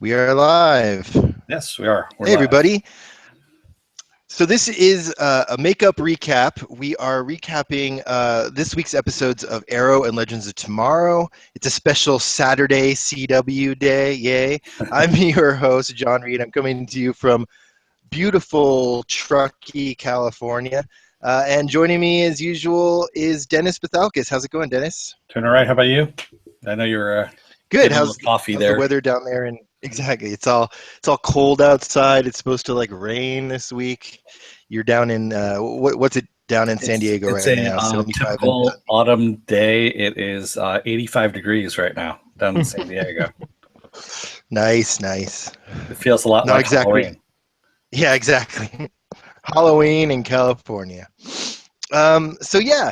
We are live. Yes, we are. We're Hey, live. everybody. So this is a makeup recap. We are recapping this week's episodes of Arrow and Legends of Tomorrow. It's a special Saturday CW day. Yay. I'm your host, John Reed. I'm coming to you from beautiful Truckee, California. And joining me, as usual, is Dennis Bethalkis. How's it going, Dennis? Doing all right. How about you? I know you're Good. getting a little coffee How's the there. weather down there? And exactly, it's all cold outside. It's supposed to like rain this week. You're down in what's it down in San Diego It's right a now? 75 and typical autumn day. It is 85 degrees right now down in San Diego. nice, nice. It feels a lot Not like exactly. Halloween. Yeah, exactly. Halloween in California. So yeah,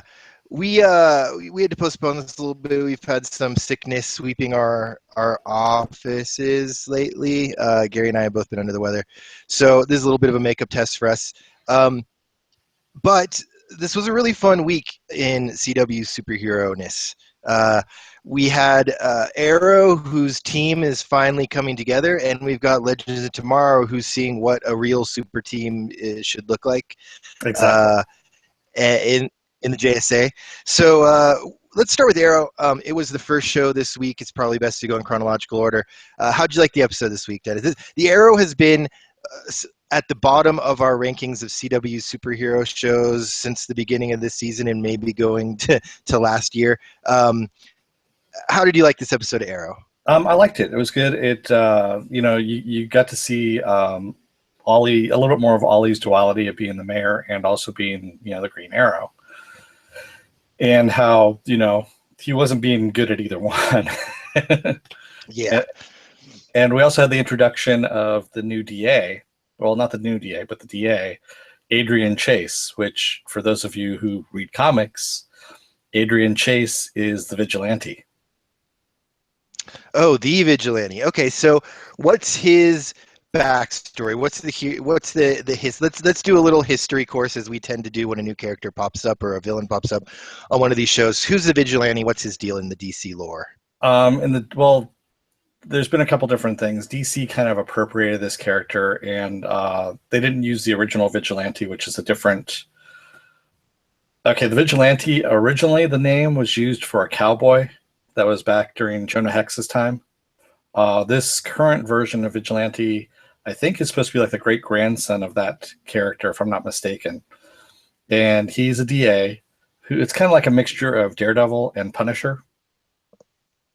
we had to postpone this a little bit. We've had some sickness sweeping our offices lately. Gary and I have both been under the weather, so this is a little bit of a makeup test for us. But this was a really fun week in CW superhero-ness. We had Arrow, whose team is finally coming together, and we've got Legends of Tomorrow, who's seeing what a real super team should look like. Exactly. In the JSA. So let's start with Arrow. It was the first show this week. It's probably best to go in chronological order. How'd you like the episode this week, Dennis? The Arrow has been at the bottom of our rankings of CW superhero shows since the beginning of this season and maybe going to last year. How did you like this episode of Arrow? I liked it. It was good. It you got to see Ollie, a little bit more of Ollie's duality of being the mayor and also being the Green Arrow, and how he wasn't being good at either one. Yeah. And we also had the introduction of the new DA. Well, not the new DA, but the DA, Adrian Chase, which, for those of you who read comics, Adrian Chase is the vigilante. Oh, the vigilante. Okay, so what's his backstory? What's the his? Let's do a little history course as we tend to do when a new character pops up or a villain pops up on one of these shows. Who's the vigilante? What's his deal in the DC lore? There's been a couple different things. DC kind of appropriated this character, and they didn't use the original vigilante, which is a different. Okay, the vigilante, originally the name was used for a cowboy that was back during Jonah Hex's time. This current version of vigilante, I think, is supposed to be like the great grandson of that character, if I'm not mistaken. And he's a DA who, it's kind of like a mixture of Daredevil and Punisher.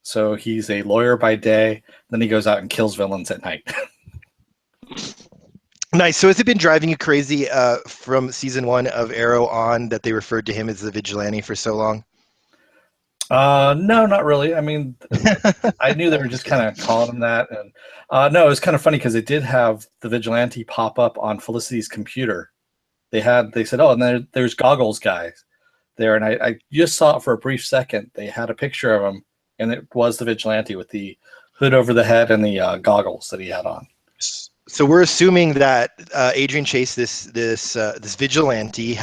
So he's a lawyer by day, then he goes out and kills villains at night. Nice. So has it been driving you crazy from season 1 of Arrow on that they referred to him as the vigilante for so long? No, not really. I mean, I knew they were just kind of calling him that. And no, it was kind of funny because they did have the vigilante pop up on Felicity's computer. They said, oh, and there's Goggles guys there. And I just saw it for a brief second. They had a picture of him, and it was the vigilante with the hood over the head and the goggles that he had on. So we're assuming that Adrian Chase, this vigilante,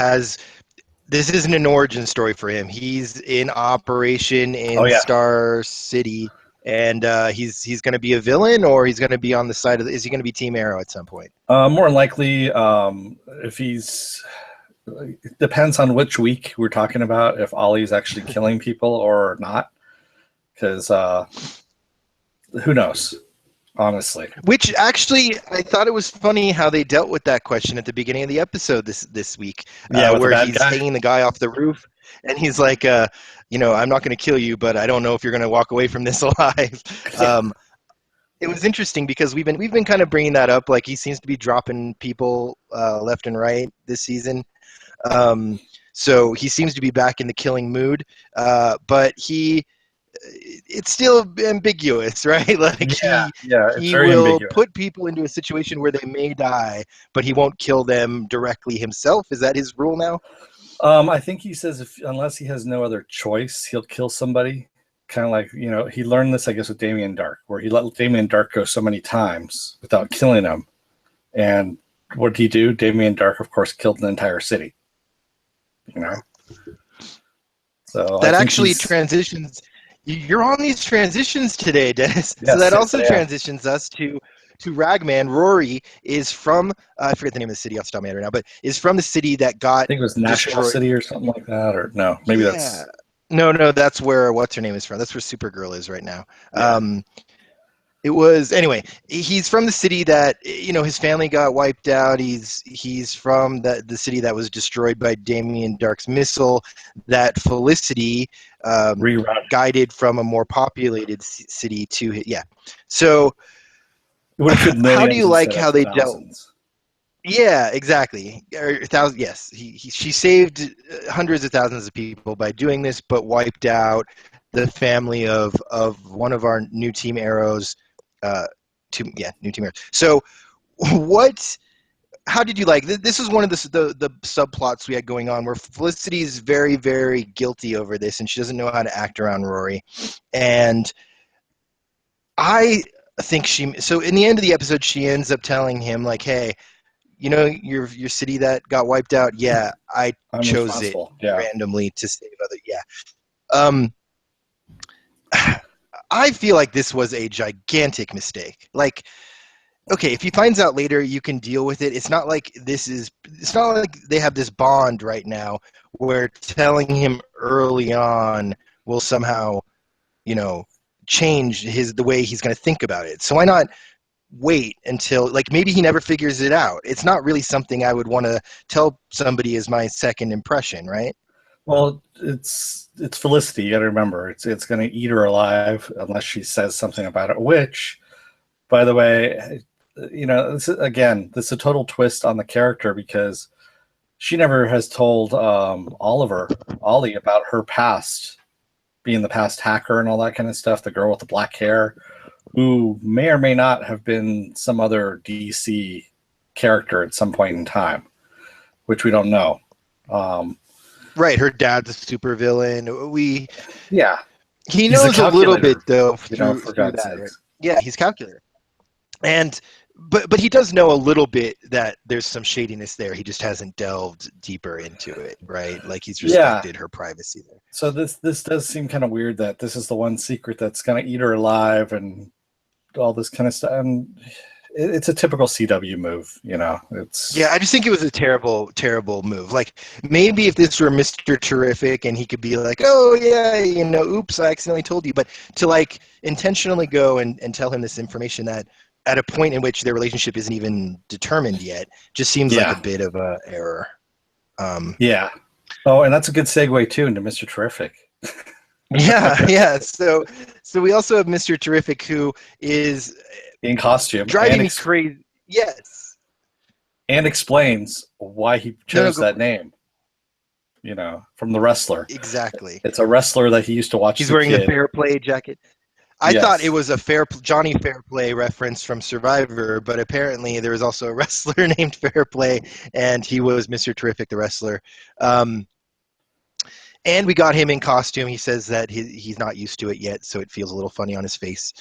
this isn't an origin story for him. He's in operation in Star City, and he's going to be a villain, or he's going to be on the side of. Is he going to be Team Arrow at some point? More likely, if he's. It depends on which week we're talking about. If Ollie's actually killing people or not. Because who knows, honestly. Which actually, I thought it was funny how they dealt with that question at the beginning of the episode this week, where he's hanging the guy off the roof, and he's like, I'm not going to kill you, but I don't know if you're going to walk away from this alive. It was interesting because we've been kind of bringing that up, like he seems to be dropping people left and right this season. So he seems to be back in the killing mood, but it's still ambiguous, right? Like he will ambiguous. Put people into a situation where they may die, but he won't kill them directly himself. Is that his rule now? I think he says unless he has no other choice, he'll kill somebody. Kind of like, he learned this, I guess, with Damien Dark, where he let Damien Dark go so many times without killing him. And what did he do? Damien Dark, of course, killed an entire city. So that actually transitions. You're on these transitions today, Dennis. So Yes, that yes, also I am. transitions us to Ragman. Rory is from I forget the name of the city off the top of my head right now, but is from the city that I got think it was National destroyed. City or something like that, or no, maybe Yeah. that's No, that's where what's her name is from. That's where Supergirl is right now. yeah. It was anyway. He's from the city that his family got wiped out. He's from the city that was destroyed by Damien Dark's missile. That Felicity Rerouted. guided from a more populated city to yeah. So It would have killed how do millions you like instead of how they dealt? thousands. Yeah, exactly. Or thousand. Yes, she saved hundreds of thousands of people by doing this, but wiped out the family of one of our new team arrows. Uh, new team arrows. So what? How did you like this? Was one of the subplots we had going on where Felicity is very very guilty over this, and she doesn't know how to act around Rory, and I think so in the end of the episode she ends up telling him like, hey, your city that got wiped out, yeah, I I'm chose it responsible. Yeah. randomly to save other, yeah. um I feel like this was a gigantic mistake. Like, okay, if he finds out later, you can deal with it. It's not like they have this bond right now where telling him early on will somehow, you know, change the way he's going to think about it. So why not wait until, like, maybe he never figures it out? It's not really something I would want to tell somebody as my second impression, right? Well, it's Felicity. You got to remember, it's going to eat her alive unless she says something about it. Which, by the way, this is a total twist on the character because she never has told Ollie, about her past, being the past hacker and all that kind of stuff. The girl with the black hair, who may or may not have been some other DC character at some point in time, which we don't know. Right, her dad's a supervillain. Yeah, He he's a knows a little calculator, bit though for through God's that, right? sakes. Yeah, he's calculator. And but he does know a little bit that there's some shadiness there. He just hasn't delved deeper into it, right? Like he's Yeah. respected her privacy there. So this does seem kind of weird that this is the one secret that's going to eat her alive and all this kind of stuff. And it's a typical CW move, It's Yeah, I just think it was a terrible, terrible move. Like maybe if this were Mr. Terrific and he could be like, "Oh yeah, oops, I accidentally told you," but to like intentionally go and tell him this information that at a point in which their relationship isn't even determined yet just seems like a yeah, bit of a error. yeah. Oh, and that's a good segue too into Mr. Terrific. Yeah, yeah. So we also have Mr. Terrific who is In costume driving me crazy. Yes. and explains why he chose that name. From the wrestler. Exactly. It's a wrestler that he used to watch. He's wearing the Fair Play jacket. I thought it was a Johnny Fairplay reference from Survivor, but apparently there was also a wrestler named Fairplay, and he was Mr. Terrific, the wrestler. And we got him in costume. He says that he's not used to it yet, so it feels a little funny on his face.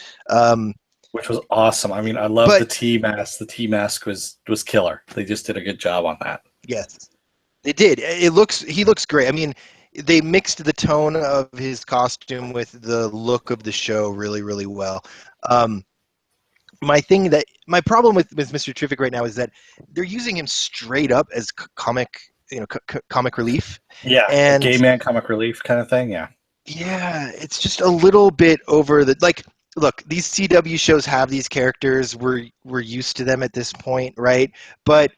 Which was awesome. I mean, I love the but T mask. The T mask was killer. They just did a good job on that. yes, they did. He looks great. I mean, they mixed the tone of his costume with the look of the show really, really well. My problem with Mr. Terrific right now is that they're using him straight up as comic, comic relief. Yeah, a gay And man comic relief kind of thing. Yeah. yeah, it's just a little bit over the like. Look, these CW shows have these characters. We're used to them at this point, right? But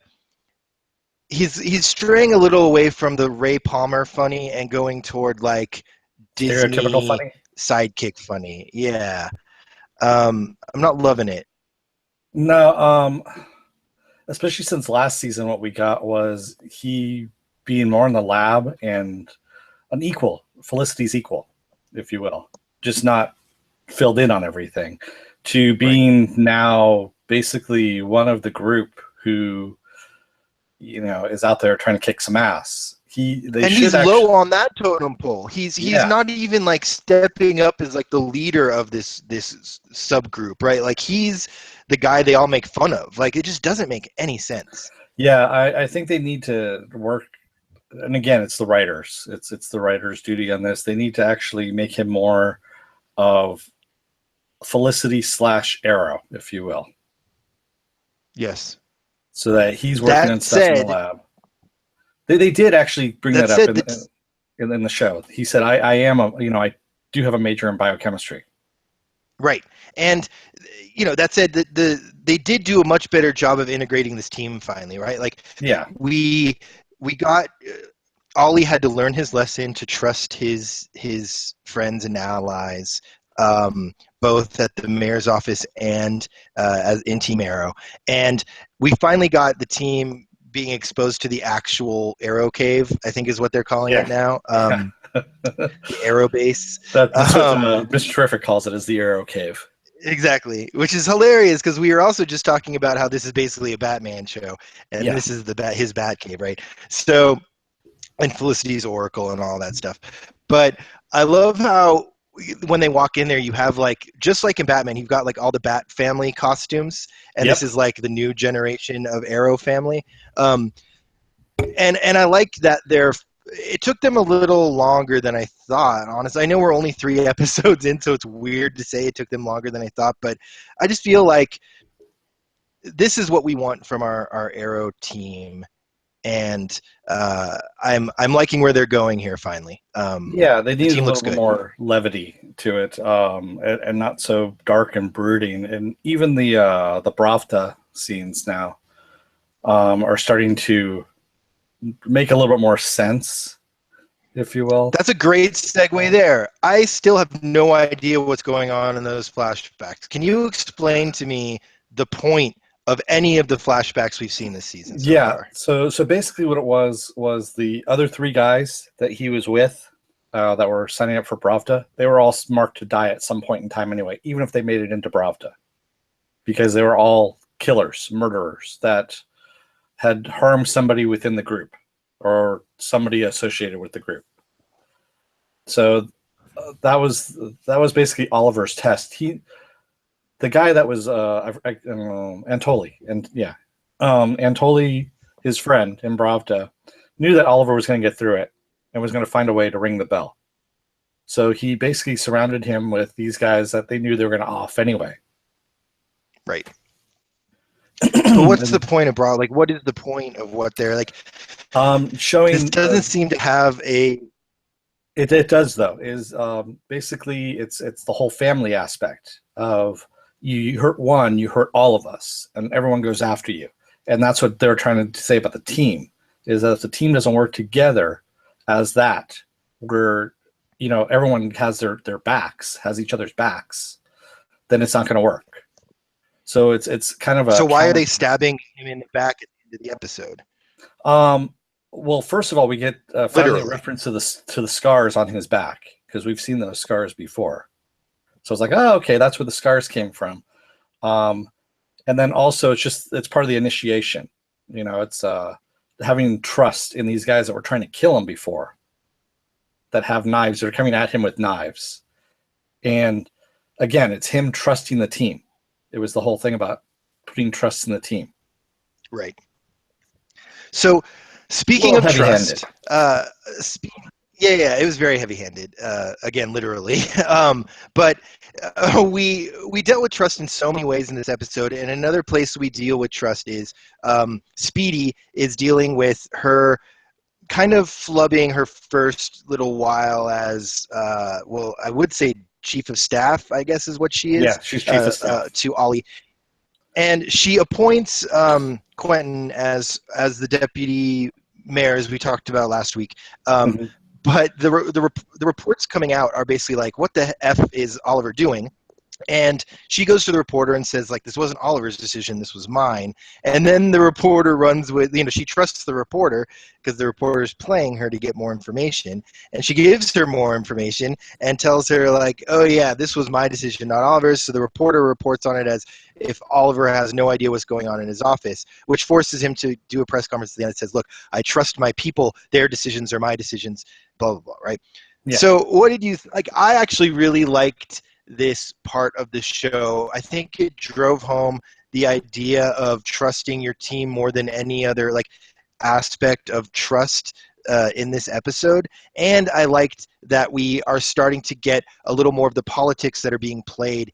he's straying a little away from the Ray Palmer funny and going toward like Stereotypical Disney funny. sidekick funny. Yeah, I'm not loving it. No, especially since last season, what we got was he being more in the lab and an equal, Felicity's equal, if you will, just not filled in on everything, to being now basically one of the group who, is out there trying to kick some ass. He's low on that totem pole. He's not even like stepping up as like the leader of this subgroup, right? Like he's the guy they all make fun of. Like it just doesn't make any sense. Yeah, I think they need to work. And again, it's the writers. It's the writers' duty on this. They need to actually make him more of Felicity / Arrow, if you will. Yes. So that he's working That on stuff in the said, lab. They did actually bring that up in the show. He said, I do have a major in biochemistry. Right. And, that said, they did do a much better job of integrating this team finally, right? Like, yeah, we got Ollie had to learn his lesson to trust his friends and allies, both at the mayor's office and as in Team Arrow. And we finally got the team being exposed to the actual Arrow Cave, I think is what they're calling it now. The Arrow Base. That's what Mr. Terrific calls it, as the Arrow Cave. Exactly, which is hilarious because we were also just talking about how this is basically a Batman show, and this is his Batcave, right? So, and Felicity's Oracle and all that stuff. But I love how when they walk in there, you have just like in Batman, you've got all the Bat family costumes, and this is like the new generation of Arrow family. And I like that it took them a little longer than I thought, honestly. I know we're only 3 episodes in, so it's weird to say it took them longer than I thought, but I just feel like this is what we want from our Arrow team, and I'm liking where they're going here finally. They need a little bit more levity to it, and not so dark and brooding. And even the Bravda scenes now are starting to make a little bit more sense, if you will. That's a great segue there. I still have no idea what's going on in those flashbacks. Can you explain to me the point of any of the flashbacks we've seen this season so far? So basically what it was the other 3 guys that he was with that were signing up for Bravda, they were all marked to die at some point in time anyway, even if they made it into Bravda, because they were all killers, murderers that had harmed somebody within the group or somebody associated with the group. So that was basically Oliver's test. The guy that was Antoli, Antoli, his friend in Bravda, knew that Oliver was going to get through it and was going to find a way to ring the bell. So he basically surrounded him with these guys that they knew they were going to off anyway. Right. But what's the point of what is the point of what they're showing? This doesn't seem to have a. It does though. Is basically it's the whole family aspect of you hurt one, you hurt all of us, and everyone goes after you. And that's what they're trying to say about the team, is that if the team doesn't work together as that, where everyone has their backs, has each other's backs, then it's not going to work. So it's kind of a. So why are they stabbing him in the back at the end of the episode? Well, first of all, we get finally a reference to the scars on his back, because we've seen those scars before. So it's like, oh, okay, that's where the scars came from. And then also it's part of the initiation. It's having trust in these guys that were trying to kill him before, that have knives, that are coming at him with knives. And again, it's him trusting the team. It was the whole thing about putting trust in the team. Right. So speaking of trust, it was very heavy-handed. Again, literally. But we dealt with trust in so many ways in this episode, and another place we deal with trust is Speedy is dealing with her kind of flubbing her first little while as I would say chief of staff, I guess is what she is. Yeah, she's chief of staff to Ollie, and she appoints Quentin as the deputy mayor, as we talked about last week. But the reports coming out are basically like, what the F is Oliver doing? And she goes to the reporter and says, this wasn't Oliver's decision, this was mine. And then the reporter runs with, she trusts the reporter because the reporter is playing her to get more information. And she gives her more information and tells her, oh, yeah, this was my decision, not Oliver's. So the reporter reports on it as if Oliver has no idea what's going on in his office, which forces him to do a press conference at the end that says, look, I trust my people. Their decisions are my decisions, blah, blah, blah, right? Yeah. So what did you I actually really liked this part of the show. I think it drove home the idea of trusting your team more than any other aspect of trust in this episode, and I liked that we are starting to get a little more of the politics that are being played.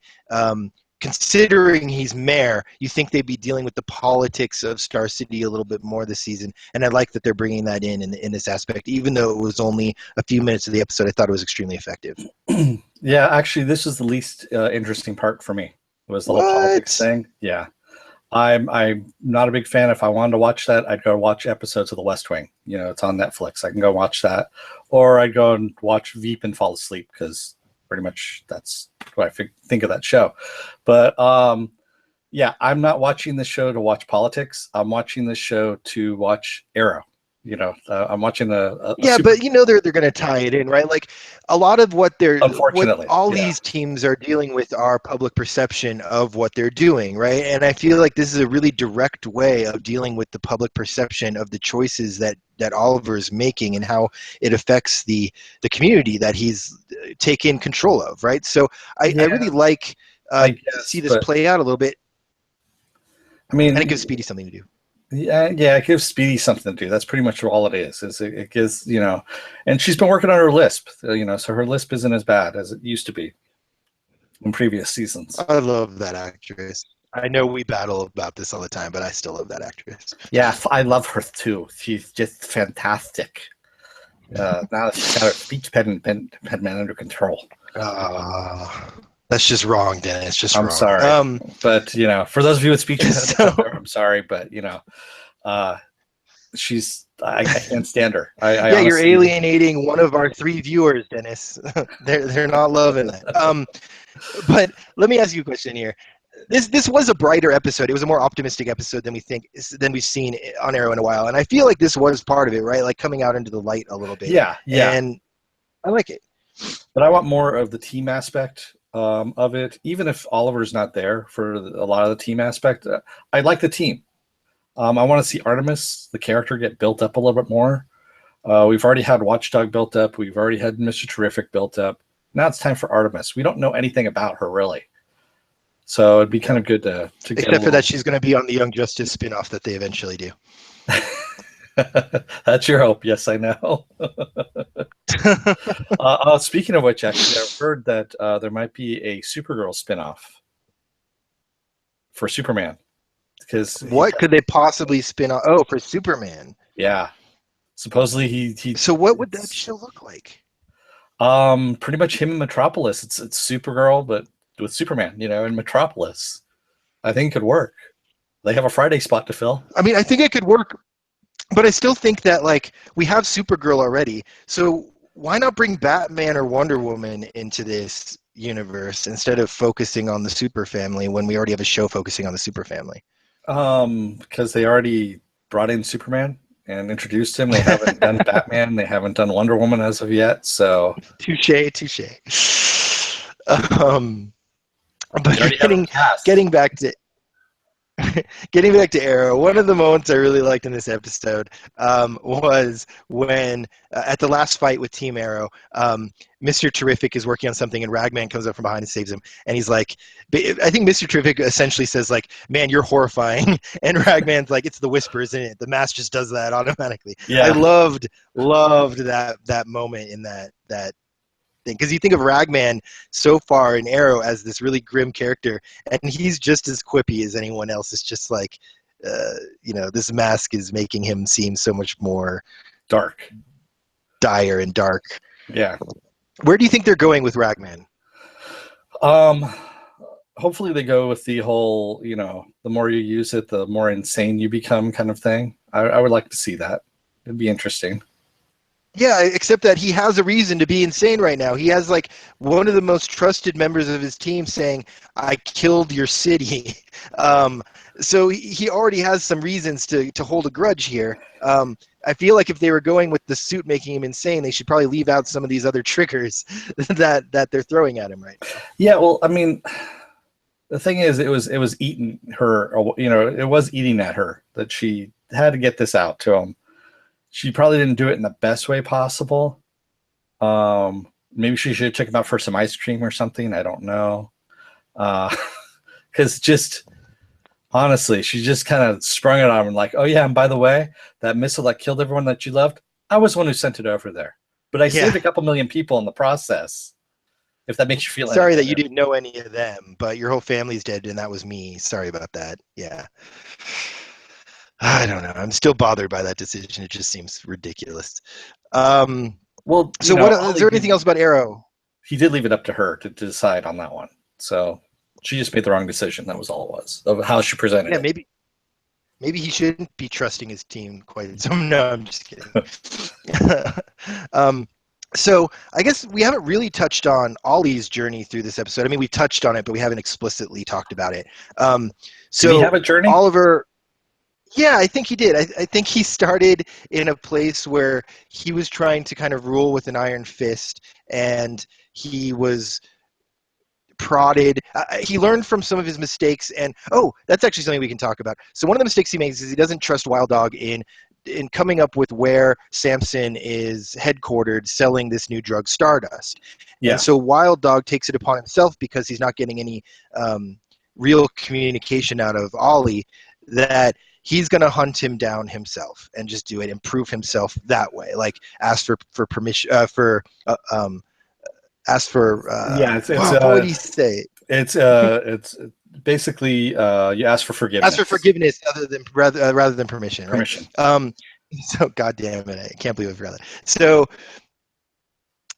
Considering he's mayor, you think they'd be dealing with the politics of Star City a little bit more this season, and I like that they're bringing that in this aspect. Even though it was only a few minutes of the episode, I thought it was extremely effective. Yeah, actually, this is the least interesting part for me. Was the whole politics thing? Yeah, I'm not a big fan. If I wanted to watch that, I'd go watch episodes of The West Wing. You know, it's on Netflix. I can go watch that, or I'd go and watch Veep and fall asleep because pretty much that's what I think of that show. But yeah, I'm not watching this show to watch politics. I'm watching this show to watch Arrow. You know, I'm watching but you know they're going to tie it in, right? Like a lot of what all these teams are dealing with are public perception of what they're doing, right? And I feel like this is a really direct way of dealing with the public perception of the choices that Oliver's making and how it affects the community that he's taken control of, right? So I really like see this play out a little bit. I mean, and it gives Speedy something to do. Yeah, it gives Speedy something to do. That's pretty much all it is. It gives, you know, and she's been working on her lisp, you know, so her lisp isn't as bad as it used to be in previous seasons. I love that actress. I know we battle about this all the time, but I still love that actress. Yeah, I love her too. She's just fantastic. Now that she's got her speech impediment under control. That's just wrong, Dennis. Just I'm wrong. sorry, but you know, for those of you with speech impediment, I'm sorry, but you know, she's I can't stand her. I honestly, you're alienating one of our 3 viewers, Dennis. they're not loving that. But let me ask you a question here. This was a brighter episode. It was a more optimistic episode than we've seen on Arrow in a while, and I feel like this was part of it, right? Like coming out into the light a little bit. Yeah. And I like it. But I want more of the team aspect of it, even if Oliver's not there for a lot of the team aspect. I like the team. I want to see Artemis, the character, get built up a little bit more. We've already had Watchdog built up. We've already had Mr. Terrific built up. Now it's time for Artemis. We don't know anything about her, really. So it'd be kind of good to get Except for that she's going to be on the Young Justice spinoff that they eventually do. That's your hope. Yes, I know. Speaking of which, actually, I've heard that there might be a Supergirl spinoff for Superman. Because what could they possibly spin off? Oh, for Superman. Yeah, supposedly he. So what would that show look like? Pretty much him in Metropolis. It's Supergirl, but with Superman, you know, in Metropolis. I think it could work. They have a Friday spot to fill. I mean, I think it could work. But I still think that, like, we have Supergirl already, so why not bring Batman or Wonder Woman into this universe instead of focusing on the Super Family when we already have a show focusing on the Super Family? Because they already brought in Superman and introduced him. They haven't done Batman. They haven't done Wonder Woman as of yet. So touche. But getting back to Arrow, one of the moments I really liked in this episode was when, at the last fight with Team Arrow, Mr. Terrific is working on something and Ragman comes up from behind and saves him. And he's like, I think Mr. Terrific essentially says, like, man, you're horrifying. And Ragman's like, it's the whisper, isn't it? The mask just does that automatically. Yeah. I loved that moment in that thing, because you think of Ragman so far in Arrow as this really grim character, and he's just as quippy as anyone else. It's just like, this mask is making him seem so much more dire and dark. Yeah. Where do you think they're going with Ragman? Hopefully they go with the whole, the more you use it, the more insane you become kind of thing. I would like to see that. It'd be interesting. Yeah, except that he has a reason to be insane right now. He has, like, one of the most trusted members of his team saying, I killed your city. So he already has some reasons to hold a grudge here. I feel like if they were going with the suit making him insane, they should probably leave out some of these other triggers that they're throwing at him right now. Yeah, well, I mean, the thing is, it was eating her, it was eating at her, that she had to get this out to him. She probably didn't do it in the best way possible. Maybe she should have took him out for some ice cream or something. I don't know. Because just honestly, she just kind of sprung it on him like, oh yeah, and by the way, that missile that killed everyone that you loved, I was the one who sent it over there, but I Yeah. saved a couple million people in the process. If that makes you feel any Sorry better. that you didn't know any of them, but your whole family's dead, and that was me. Sorry about that. Yeah. I don't know. I'm still bothered by that decision. It just seems ridiculous. Well, So what is there anything else about Arrow? He did leave it up to her to decide on that one. So she just made the wrong decision. That was all it was, of how she presented Yeah, it. maybe he shouldn't be trusting his team quite so. No, I'm just kidding. um, so I guess we haven't really touched on Ollie's journey through this episode. I mean, we touched on it, but we haven't explicitly talked about it. Did he So have a journey? Oliver, yeah, I think he did. I think he started in a place where he was trying to kind of rule with an iron fist, and he was prodded. He learned from some of his mistakes, and that's actually something we can talk about. So one of the mistakes he makes is he doesn't trust Wild Dog in coming up with where Samson is headquartered selling this new drug Stardust. Yeah. And so Wild Dog takes it upon himself, because he's not getting any real communication out of Ollie, that he's going to hunt him down himself and just do it and prove himself that way. Like ask for permission ask for what would he say? It's basically you ask for forgiveness. Ask for forgiveness rather than permission. Permission. Right? So God damn it, I can't believe I forgot that. So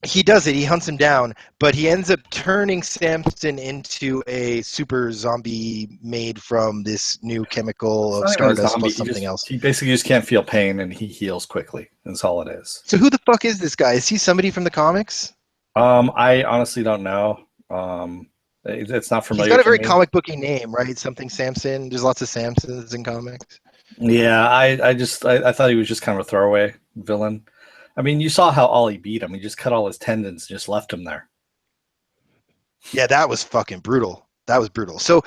he does it. He hunts him down, but he ends up turning Samson into a super zombie made from this new chemical of Stardust plus something else. He basically just can't feel pain, and he heals quickly. That's all it is. So who the fuck is this guy? Is he somebody from the comics? I honestly don't know. It's not familiar. He's got a very comic booky name, right? Something Samson. There's lots of Samsons in comics. Yeah, I thought he was just kind of a throwaway villain. I mean, you saw how Ollie beat him. He just cut all his tendons and just left him there. Yeah, that was fucking brutal. That was brutal. So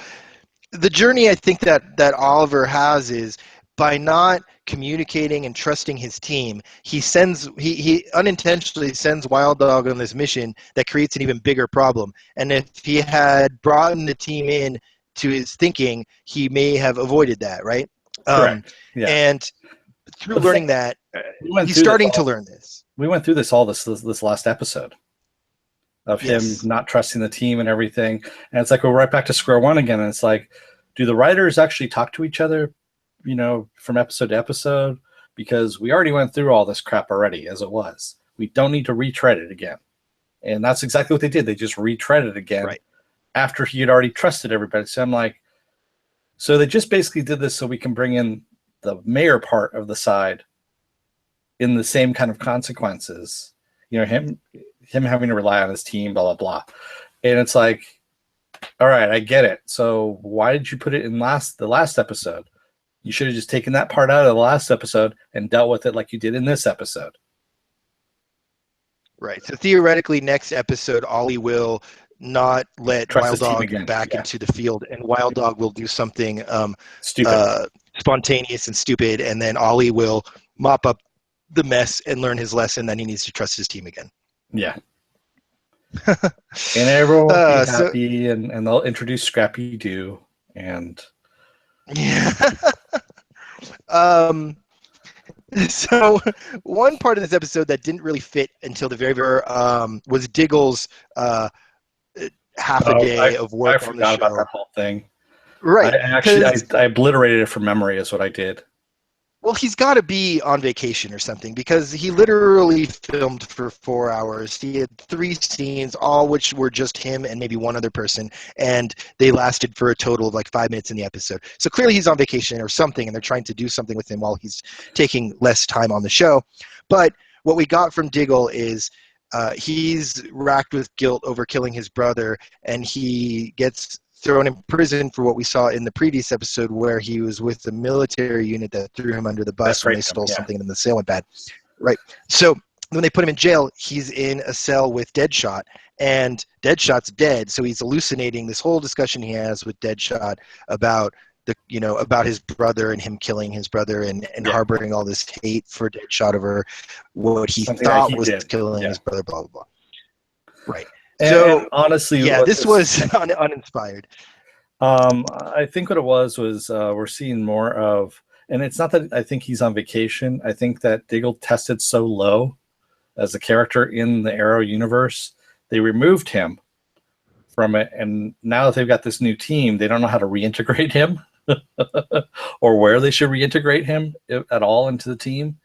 the journey I think that Oliver has is by not communicating and trusting his team, he unintentionally sends Wild Dog on this mission that creates an even bigger problem. And if he had brought the team in to his thinking, he may have avoided that, right? Correct. Yeah. And through learning that, he's starting to learn this. We went through this all this last episode of him not trusting the team and everything. And it's like we're right back to square one again. And it's like, do the writers actually talk to each other, from episode to episode? Because we already went through all this crap already as it was. We don't need to retread it again. And that's exactly what they did. They just retread it again after he had already trusted everybody. So I'm like, so they just basically did this so we can bring in the mayor part of the side in the same kind of consequences, him having to rely on his team, blah, blah, blah. And it's like, all right, I get it. So why did you put it in the last episode? You should have just taken that part out of the last episode and dealt with it like you did in this episode. Right. So theoretically, next episode, Ollie will not let Wild Dog back into the field, and Wild Dog will do something stupid, spontaneous and stupid, and then Ollie will mop up the mess and learn his lesson that he needs to trust his team again. Yeah. And everyone will be happy, and they'll introduce Scrappy Doo, and yeah. So one part of this episode that didn't really fit until the very was Diggle's half a day of work on the show. I forgot about that whole thing. Right. I obliterated it from memory is what I did. Well, he's got to be on vacation or something, because he literally filmed for 4 hours. He had 3 scenes, all which were just him and maybe one other person, and they lasted for a total of like 5 minutes in the episode. So clearly he's on vacation or something, and they're trying to do something with him while he's taking less time on the show. But what we got from Diggle is he's racked with guilt over killing his brother, and he gets thrown in prison for what we saw in the previous episode, where he was with the military unit that threw him under the bus when they stole something and the sale went bad. Right. So when they put him in jail, he's in a cell with Deadshot, and Deadshot's dead. So he's hallucinating this whole discussion he has with Deadshot about about his brother and him killing his brother and harboring all this hate for Deadshot over what he thought was killing his brother, blah, blah, blah. Right. So honestly, this was uninspired. I think what it was we're seeing more of, And it's not that I think he's on vacation. I think that Diggle tested so low as a character in the Arrow universe, they removed him from it. And now that they've got this new team, they don't know how to reintegrate him or where they should reintegrate him at all into the team.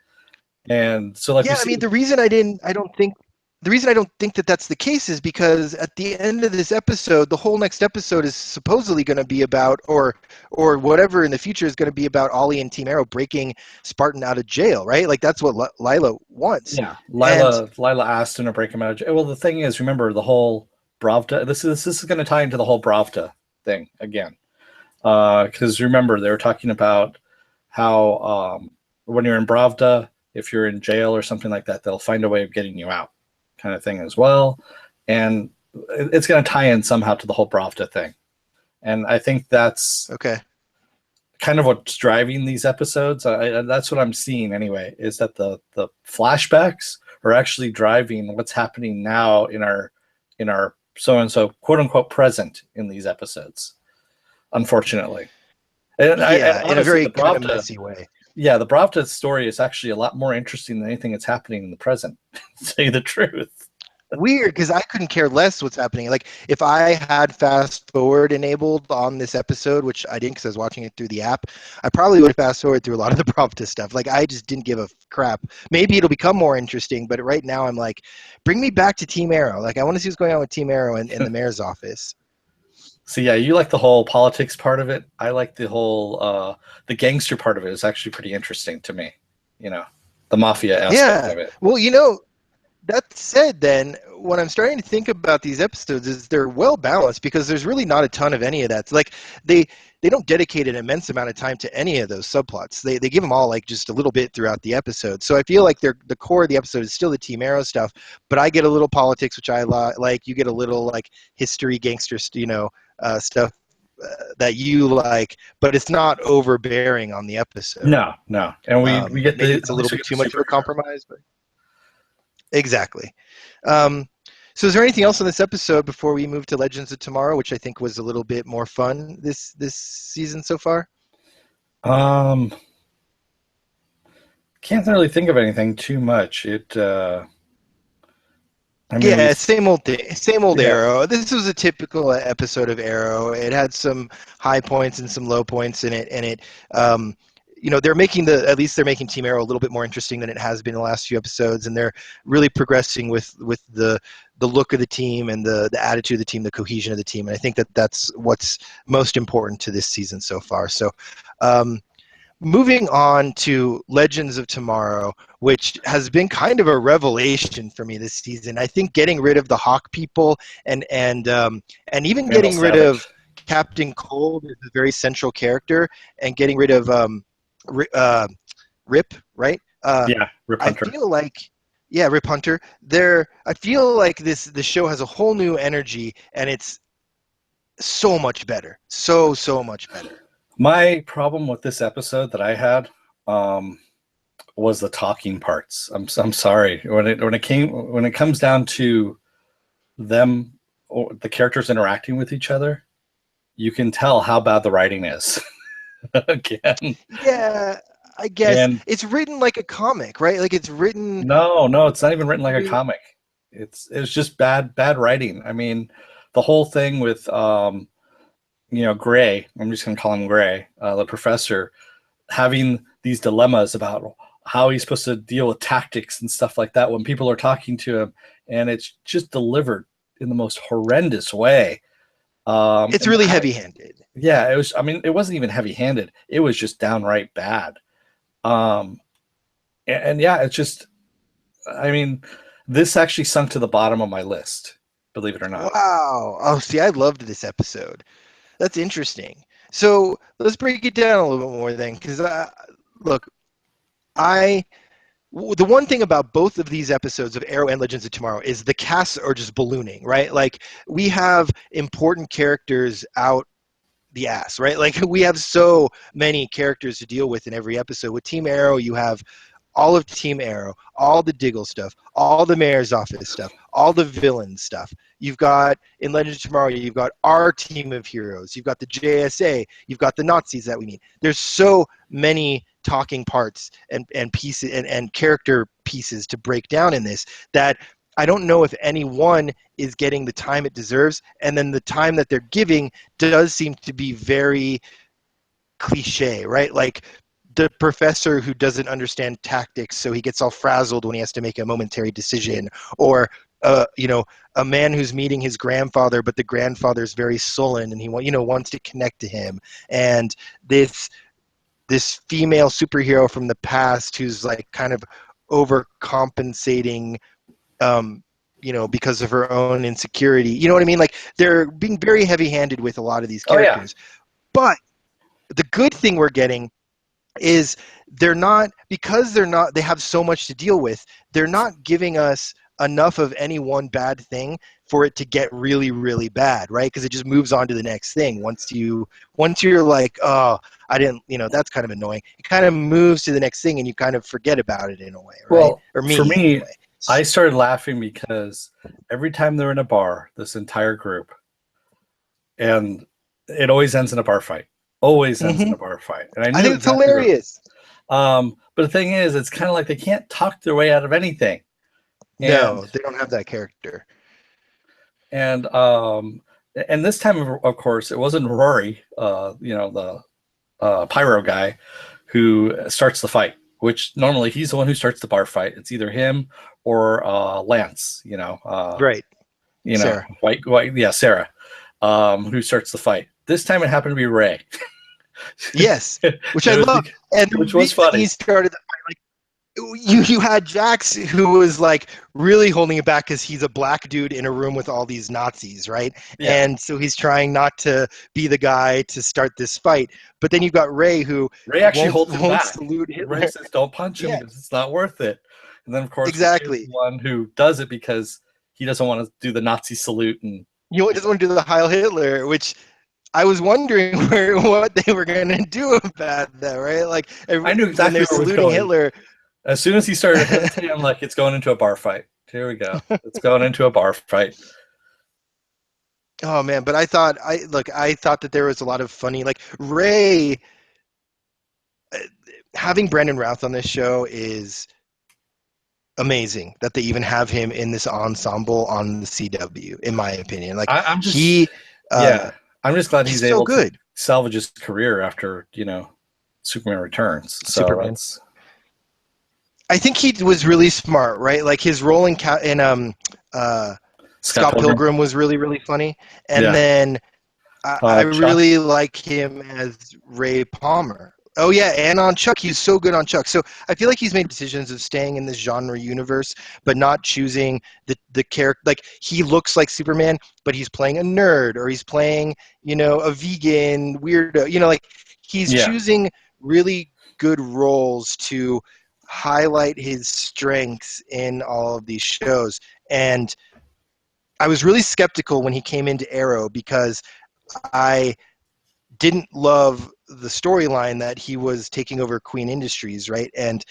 And so, like, Yeah, I mean, the reason I don't think that that's the case is because at the end of this episode, the whole next episode is supposedly going to be about, or whatever in the future is going to be about Ollie and Team Arrow breaking Spartan out of jail, right? Like that's what Lila wants. yeah, And Lila asked him to break him out of jail. Well, the thing is, remember the whole Bravda. This is going to tie into the whole Bravda thing again, because remember they were talking about how when you're in Bravda, if you're in jail or something like that, they'll find a way of getting you out, kind of thing as well. And it's going to tie in somehow to the whole Bravda thing. And I think that's okay. kind of what's driving these episodes. That's what I'm seeing anyway, is that the flashbacks are actually driving what's happening now in our so-and-so quote unquote present in these episodes, unfortunately. And Yeah, honestly, in a very the kind of Bravda, messy way. yeah, the Bravda story is actually a lot more interesting than anything that's happening in the present, to say the truth. Weird, because I couldn't care less what's happening. Like if I had fast forward enabled on this episode, which I didn't because I was watching it through the app, I probably would have fast forward through a lot of the Pravda stuff. Like I just didn't give a crap. Maybe it'll become more interesting, but right now I'm like, bring me back to Team Arrow. Like I want to see what's going on with Team Arrow in the mayor's office. So yeah, you like the whole politics part of it. I like the whole the gangster part of it is actually pretty interesting to me. You know, the mafia aspect of it. Well, that said, then what I'm starting to think about these episodes is they're well balanced because there's really not a ton of any of that. It's like they don't dedicate an immense amount of time to any of those subplots. They give them all like just a little bit throughout the episode. So I feel like the core of the episode is still the Team Arrow stuff, but I get a little politics, which I like. You get a little like history, gangster, stuff that you like, but it's not overbearing on the episode. No, and we get maybe it's a little bit too much of a compromise, but. Exactly. So is there anything else in this episode before we move to Legends of Tomorrow, which I think was a little bit more fun this season so far? Can't really think of anything too much. Same old thing, same old Arrow. This was a typical episode of Arrow. It had some high points and some low points in it, and it they're making at least they're making Team Arrow a little bit more interesting than it has been in the last few episodes, and they're really progressing with the look of the team and the attitude of the team, the cohesion of the team, and I think that's what's most important to this season so far. So moving on to Legends of Tomorrow, which has been kind of a revelation for me this season. I think getting rid of the Hawk people and even getting rid of Captain Cold is a very central character, and getting rid of Rip, right? Rip Hunter. I feel like, Rip Hunter. I feel like the show has a whole new energy, and it's so much better. So much better. My problem with this episode that I had was the talking parts. I'm sorry when it comes down to them or the characters interacting with each other, you can tell how bad the writing is. Again. Yeah, I guess it's written like a comic, right? Like it's written. No, it's not even written like a comic. It's just bad writing. I mean, the whole thing with Gray. I'm just gonna call him Gray, the professor, having these dilemmas about how he's supposed to deal with tactics and stuff like that when people are talking to him, and it's just delivered in the most horrendous way. It's really heavy-handed. Yeah, it was. I mean, it wasn't even heavy-handed. It was just downright bad. It's just. I mean, this actually sunk to the bottom of my list. Believe it or not. Wow. Oh, see, I loved this episode. That's interesting. So let's break it down a little bit more then, because the one thing about both of these episodes of Arrow and Legends of Tomorrow is the casts are just ballooning, right? Like we have important characters out the ass, right? Like we have so many characters to deal with in every episode. With Team Arrow, you have all of Team Arrow, all the Diggle stuff, all the Mayor's Office stuff, all the villain stuff. You've got, in Legends of Tomorrow, you've got our team of heroes. You've got the JSA. You've got the Nazis that we meet. There's so many talking parts and pieces and character pieces to break down in this that I don't know if any one is getting the time it deserves. And then the time that they're giving does seem to be very cliche, right? Like the professor who doesn't understand tactics, so he gets all frazzled when he has to make a momentary decision, or a man who's meeting his grandfather, but the grandfather's very sullen and he wants to connect to him, and this female superhero from the past who's like kind of overcompensating, because of her own insecurity. You know what I mean? Like they're being very heavy-handed with a lot of these characters. Oh, yeah. But the good thing we're getting is they have so much to deal with, they're not giving us enough of any one bad thing for it to get really, really bad, right? Because it just moves on to the next thing. Once you're like, oh, I didn't, that's kind of annoying. It kind of moves to the next thing and you kind of forget about it in a way, right? Well, or me, for me, anyway. I started laughing because every time they're in a bar, this entire group, and it always ends in a bar fight. Always ends in a bar fight. And I think it's hilarious. But the thing is, it's kind of like they can't talk their way out of anything. No, they don't have that character. And this time, of course, it wasn't Rory, the pyro guy, who starts the fight. Which normally he's the one who starts the bar fight. It's either him or Lance. Right. Sarah. Sarah, who starts the fight. This time it happened to be Ray. Yes, which I love, and which was funny. He started the fight, like you had Jax, who was like really holding it back because he's a black dude in a room with all these Nazis, right? Yeah. And so he's trying not to be the guy to start this fight. But then you've got Ray, who actually holds him back. Salute Hitler. Ray says, "Don't punch him because it's not worth it." And then, of course, exactly, the one who does it because he doesn't want to do the Nazi salute, and doesn't want to do the Heil Hitler, which I was wondering what they were going to do about that, right? Like I knew exactly when they're saluting Hitler. As soon as he started hesitating, I'm like, it's going into a bar fight. Here we go. It's going into a bar fight. Oh man, but I thought that there was a lot of funny, like Ray. Having Brandon Routh on this show is amazing. That they even have him in this ensemble on the CW, in my opinion. Like I'm just glad he's able to salvage his career after Superman Returns. Superman. I think he was really smart, right? Like his role in Scott Pilgrim was really, really funny. And then I really like him as Ray Palmer. Oh, yeah, and on Chuck. He's so good on Chuck. So I feel like he's made decisions of staying in this genre universe, but not choosing the character. Like he looks like Superman, but he's playing a nerd, or he's playing, a vegan weirdo. Like he's choosing really good roles to highlight his strengths in all of these shows. And I was really skeptical when he came into Arrow because I didn't love the storyline that he was taking over Queen Industries, right? And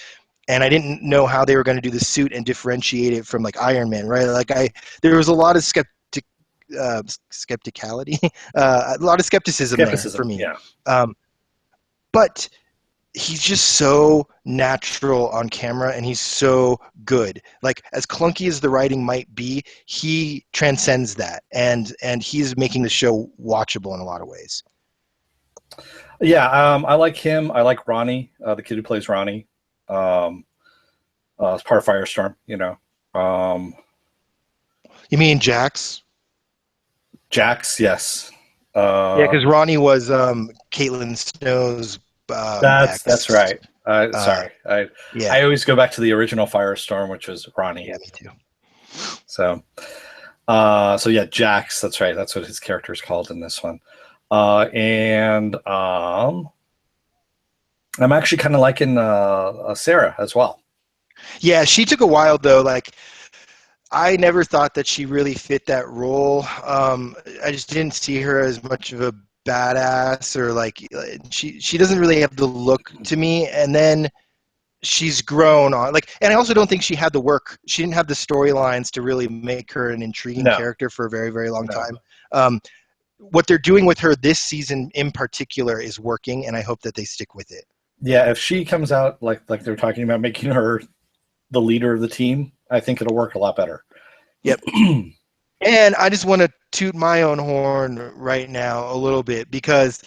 I didn't know how they were going to do the suit and differentiate it from like Iron Man, right? Like there was a lot of skepticality, a lot of skepticism there for me. Yeah. But he's just so natural on camera, and he's so good. Like as clunky as the writing might be, he transcends that, and he's making the show watchable in a lot of ways. Yeah, I like him. I like Ronnie, the kid who plays Ronnie. As part of Firestorm, You mean Jax? Jax, yes. Yeah, because Ronnie was Caitlin Snow's. That's right. Sorry, I always go back to the original Firestorm, which was Ronnie. Yeah, me too. So yeah, Jax. That's right. That's what his character is called in this one. And I'm actually kind of liking Sarah as well. Yeah, she took a while though. Like I never thought that she really fit that role. I just didn't see her as much of a badass, or like she doesn't really have the look to me. And then she's grown on, like, and I also don't think she had the work. She didn't have the storylines to really make her an intriguing No, character for a very, very long no. time. Um, what they're doing with her this season in particular is working, and I hope that they stick with it. Yeah, if she comes out like they're talking about making her the leader of the team, I think it'll work a lot better. Yep. And I just want to toot my own horn right now a little bit, because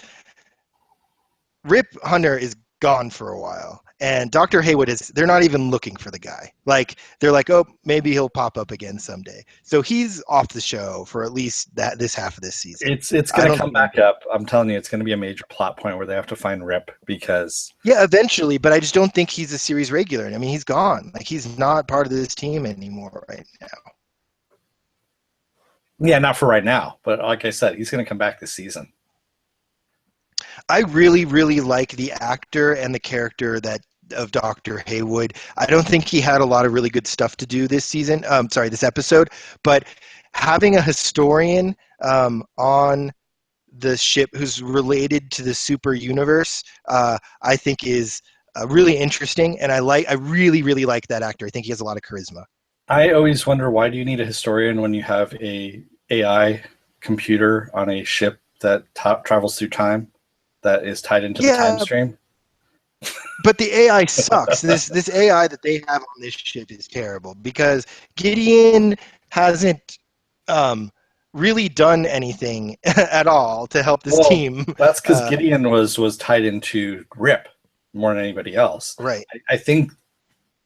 Rip Hunter is gone for a while, and Dr. Haywood is, they're not even looking for the guy. Like, they're like, oh, maybe he'll pop up again someday. So he's off the show for at least this half of this season. It's going to come back up. I'm telling you, it's going to be a major plot point where they have to find Rip because yeah, eventually, but I just don't think he's a series regular. I mean, he's gone. Like, he's not part of this team anymore right now. yeah, not for right now, but like I said, he's going to come back this season. I really, really like the actor and the character of Dr. Haywood. I don't think he had a lot of really good stuff to do this season. This episode. But having a historian on the ship who's related to the super universe, I think is really interesting, and I really, really like that actor. I think he has a lot of charisma. I always wonder, why do you need a historian when you have a AI computer on a ship that travels through time, that is tied into the time stream? But the AI sucks. This AI that they have on this ship is terrible, because Gideon hasn't really done anything at all to help this team. That's because Gideon was tied into Rip more than anybody else. Right. I think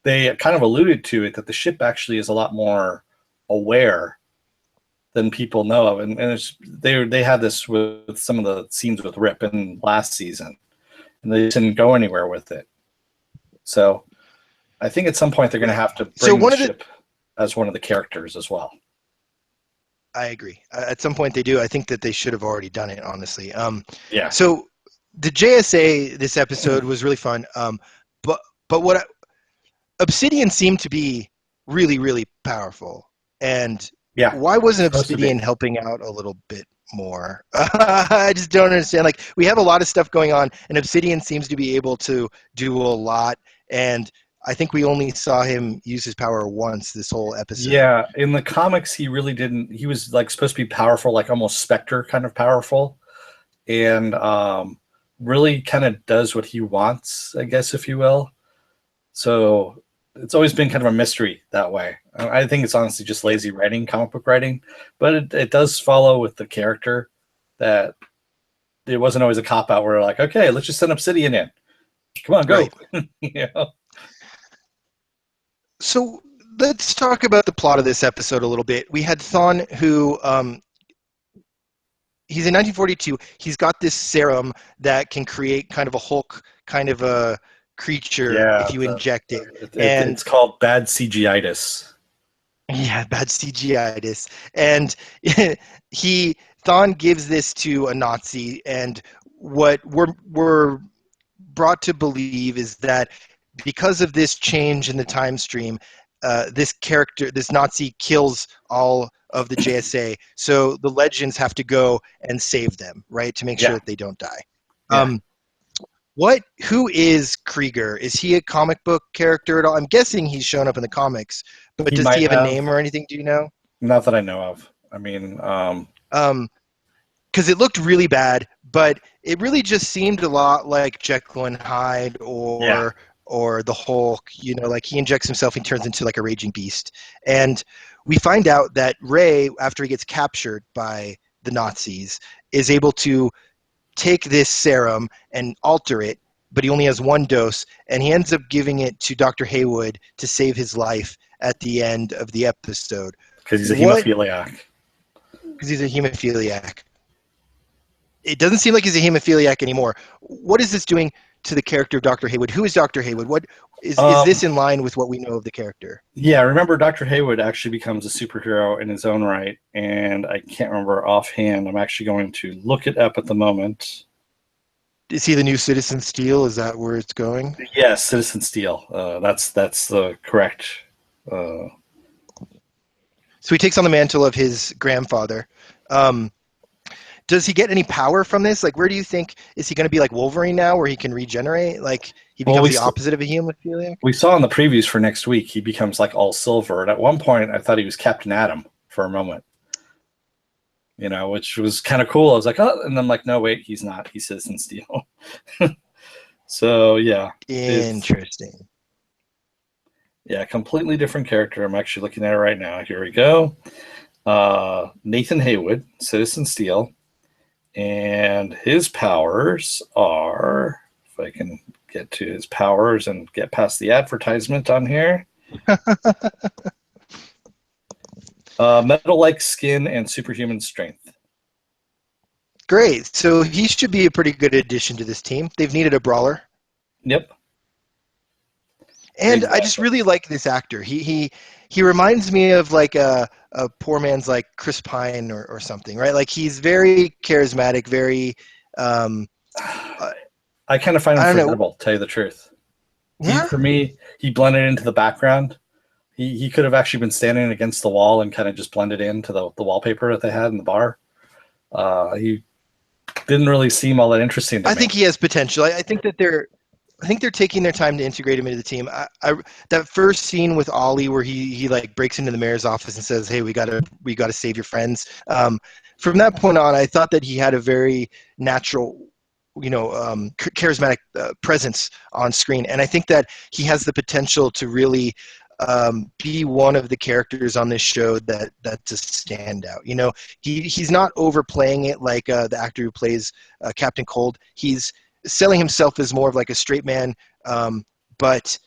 they kind of alluded to it, that the ship actually is a lot more aware than people know of, and they had this with some of the scenes with Rip in last season, and they didn't go anywhere with it. So I think at some point they're going to have to bring the ship as one of the characters as well. I agree. At some point they do. I think that they should have already done it, honestly. Yeah. So the JSA this episode was really fun. But what Obsidian seemed to be really, really powerful. And yeah, why wasn't Obsidian helping out a little bit more? I just don't understand. Like, we have a lot of stuff going on, and Obsidian seems to be able to do a lot. And I think we only saw him use his power once this whole episode. Yeah, in the comics, he really didn't. He was like supposed to be powerful, like almost Spectre kind of powerful, and really kind of does what he wants, I guess, if you will. So it's always been kind of a mystery that way. I think it's honestly just lazy writing, comic book writing, but it does follow with the character that it wasn't always a cop out where like, okay, let's just send Obsidian in. Come on, go. Right. You know? So let's talk about the plot of this episode a little bit. We had Thawne, who he's in 1942. He's got this serum that can create kind of a Hulk kind of a creature if you inject it. And it's called bad CGI-itis. Yeah, bad CGI-itis. And Thawne gives this to a Nazi, and what we're brought to believe is that because of this change in the time stream, this Nazi kills all of the JSA. So the Legends have to go and save them, right, to make sure that they don't die. Yeah. Who is Krieger? Is he a comic book character at all? I'm guessing he's shown up in the comics, but does he have a name or anything? Do you know? Not that I know of. I mean, because it looked really bad, but it really just seemed a lot like Jekyll and Hyde or the Hulk. You know, like he injects himself and turns into like a raging beast. And we find out that Ray, after he gets captured by the Nazis, is able to take this serum and alter it, but he only has one dose, and he ends up giving it to Dr. Haywood to save his life at the end of the episode. Because he's a hemophiliac. Because he's a hemophiliac. It doesn't seem like he's a hemophiliac anymore. What is this doing to the character of Dr. Haywood? Who is Dr. Haywood? What is this in line with what we know of the character? Yeah, remember Dr. Haywood actually becomes a superhero in his own right, and I can't remember offhand. I'm actually going to look it up at the moment. Is he the new Citizen Steel? Is that where it's going? Yes, Citizen Steel. That's the correct. So he takes on the mantle of his grandfather. does he get any power from this? Like, where do you think, is he going to be like Wolverine now, where he can regenerate? Like, he Well, becomes the opposite of a hemophiliac? we saw in the previews for next week, he becomes like all silver. And at one point, I thought he was Captain Atom for a moment, which was kind of cool. I was like, oh, and I'm like, no, wait, he's not. He's Citizen Steel. So, yeah. Interesting. Yeah, completely different character. I'm actually looking at it right now. Here we go. Nathan Haywood, Citizen Steel. And his powers are, if I can get to his powers and get past the advertisement on here. Metal-like skin and superhuman strength. Great. So he should be a pretty good addition to this team. They've needed a brawler. Yep. And exactly. I just really like this actor. He reminds me of like a poor man's like Chris Pine or something, right? Like he's very charismatic, very. I kind of find him forgettable, to tell you the truth. Yeah? For me, he blended into the background. He could have actually been standing against the wall and kind of just blended into the wallpaper that they had in the bar. He didn't really seem all that interesting to me. I think he has potential. I think that they're taking their time to integrate him into the team. That first scene with Ollie where he like breaks into the mayor's office and says, "Hey, we gotta save your friends." From that point on, I thought that he had a very natural, charismatic presence on screen, and I think that he has the potential to really be one of the characters on this show that's a standout. He's not overplaying it like the actor who plays Captain Cold. He's selling himself as more of like a straight man, but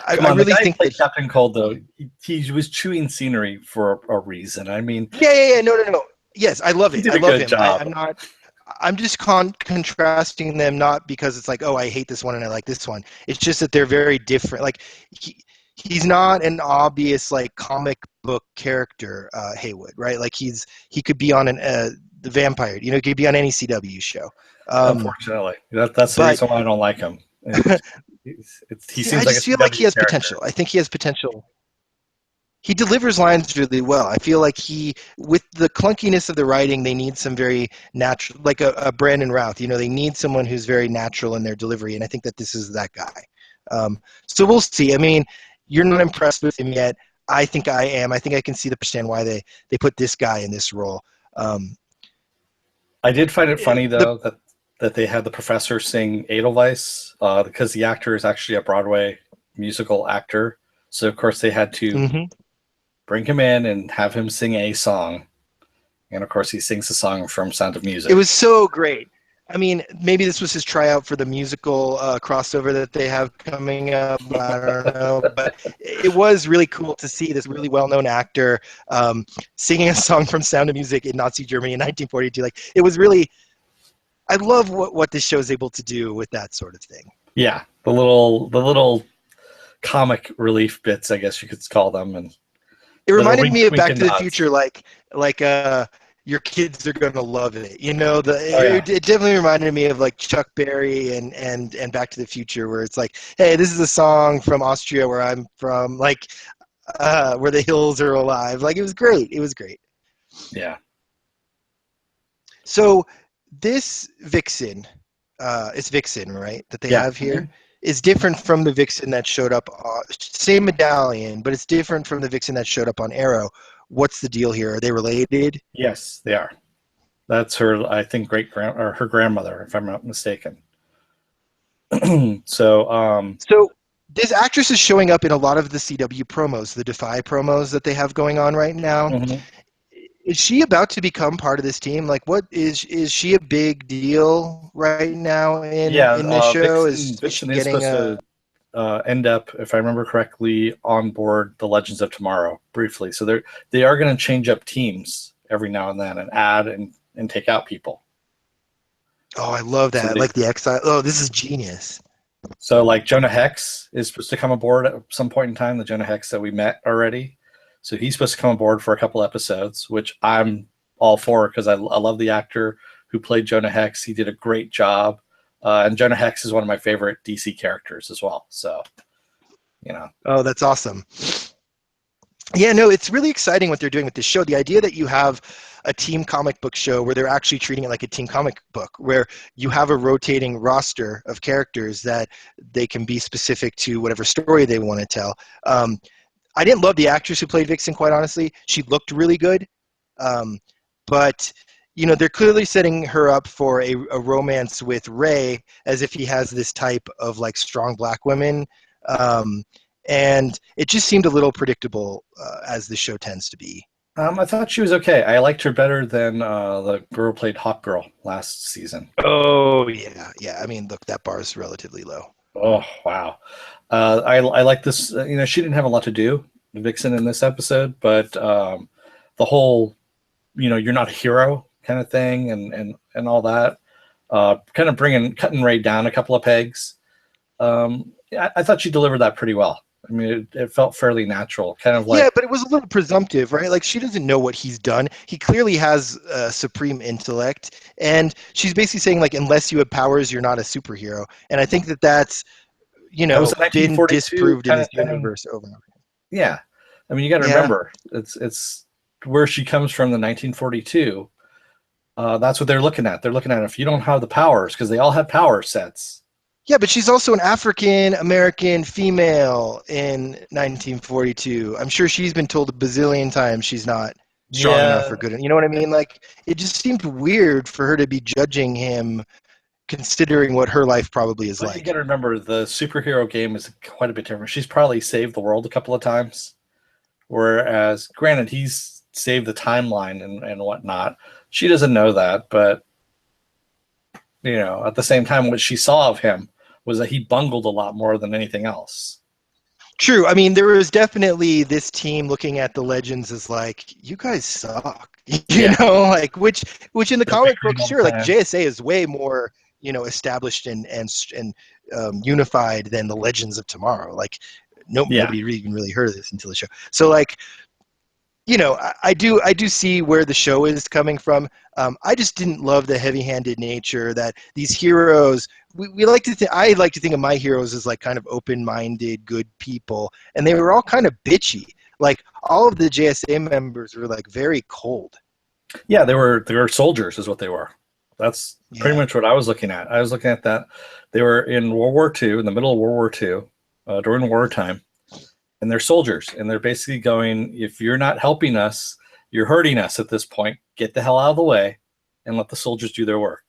I really think that Captain Cold, though, he was chewing scenery for a reason. I mean, no. Yes, I love it. I love him. Job. I'm just contrasting them, not because it's like, oh, I hate this one and I like this one. It's just that they're very different. Like he's not an obvious like comic book character, Haywood, right? Like he could be on the Vampire. He could be on any CW show. Unfortunately, that's the reason why I don't like him. He seems I just feel like he has potential. I think he has potential. He delivers lines really well. I feel like with the clunkiness of the writing, they need some very natural, like a Brandon Routh. They need someone who's very natural in their delivery, and I think that this is that guy. So we'll see. I mean, you're not impressed with him yet. I think I am. I think I can understand why they put this guy in this role. I did find it funny, though, that they had the professor sing Edelweiss because the actor is actually a Broadway musical actor. So, of course, they had to bring him in and have him sing a song. And, of course, he sings the song from Sound of Music. It was so great. I mean, maybe this was his tryout for the musical crossover that they have coming up. I don't know. But it was really cool to see this really well-known actor singing a song from Sound of Music in Nazi Germany in 1942. Like, it was really... I love what this show is able to do with that sort of thing. Yeah, the little comic relief bits, I guess you could call them. And it reminded me of Back to the Future, like your kids are gonna love it. It definitely reminded me of like Chuck Berry and Back to the Future, where it's like, hey, this is a song from Austria where I'm from, like where the hills are alive. Like it was great. Yeah. So this Vixen, it's Vixen, right? That they have here. Is different from the Vixen that showed up. Same medallion, but it's different from the Vixen that showed up on Arrow. What's the deal here? Are they related? Yes, they are. That's her, I think, her grandmother, if I'm not mistaken. So this actress is showing up in a lot of the CW promos, the Defy promos that they have going on right now. Mm-hmm. Is she about to become part of this team? Like, what is she a big deal right now in this show? Vixen is supposed to end up, if I remember correctly, on board the Legends of Tomorrow briefly. So they are going to change up teams every now and then and add and take out people. Oh, I love that! Like the Exile. Oh, this is genius. So, like Jonah Hex is supposed to come aboard at some point in time. The Jonah Hex that we met already. So he's supposed to come aboard for a couple episodes, which I'm all for because I love the actor who played Jonah Hex. He did a great job. And Jonah Hex is one of my favorite DC characters as well. So, Oh, that's awesome. Yeah, no, it's really exciting what they're doing with this show. The idea that you have a team comic book show where they're actually treating it like a team comic book, where you have a rotating roster of characters that they can be specific to whatever story they want to tell. I didn't love the actress who played Vixen, quite honestly. She looked really good. Um, but, they're clearly setting her up for a romance with Ray as if he has this type of like strong black women. Um, and it just seemed a little predictable, as the show tends to be. I thought she was okay. I liked her better than the girl who played Hawk Girl last season. Oh yeah, yeah. I mean, look, that bar is relatively low. Oh wow, I like this. She didn't have a lot to do, Vixen, in this episode, but the whole, you're not a hero kind of thing, and all that, kind of cutting Ray down a couple of pegs. I thought she delivered that pretty well. I mean, it felt fairly natural, kind of like. Yeah, but it was a little presumptive, right? Like she doesn't know what he's done. He clearly has supreme intellect, and she's basically saying like, unless you have powers, you're not a superhero. And I think that that's That was a been 1942 disproved in kind this of thing. universe over and over. Yeah, I mean, you got to remember, it's where she comes from, the 1942. That's what they're looking at. They're looking at if you don't have the powers, because they all have power sets. Yeah, but she's also an African American female in 1942. I'm sure she's been told a bazillion times she's not strong enough or good. You know what I mean? Like, it just seemed weird for her to be judging him, considering what her life probably is like. You got to remember, the superhero game is quite a bit different. She's probably saved the world a couple of times, whereas, granted, he's saved the timeline and whatnot. She doesn't know that, but at the same time, what she saw of him was that he bungled a lot more than anything else. True. I mean, there was definitely this team looking at the Legends as like, you guys suck. Like which in the comic book, sure, like JSA is way more, established and unified than the Legends of Tomorrow. Like nobody even really heard of this until the show. So like, I do see where the show is coming from. I just didn't love the heavy-handed nature that these heroes. We like to think. I like to think of my heroes as like kind of open-minded, good people, and they were all kind of bitchy. Like all of the JSA members were like very cold. Yeah, they were soldiers, is what they were. That's pretty much what I was looking at. I was looking at that. They were in World War II, in the middle of World War II, during wartime. And they're soldiers, and they're basically going, if you're not helping us, you're hurting us at this point. Get the hell out of the way and let the soldiers do their work.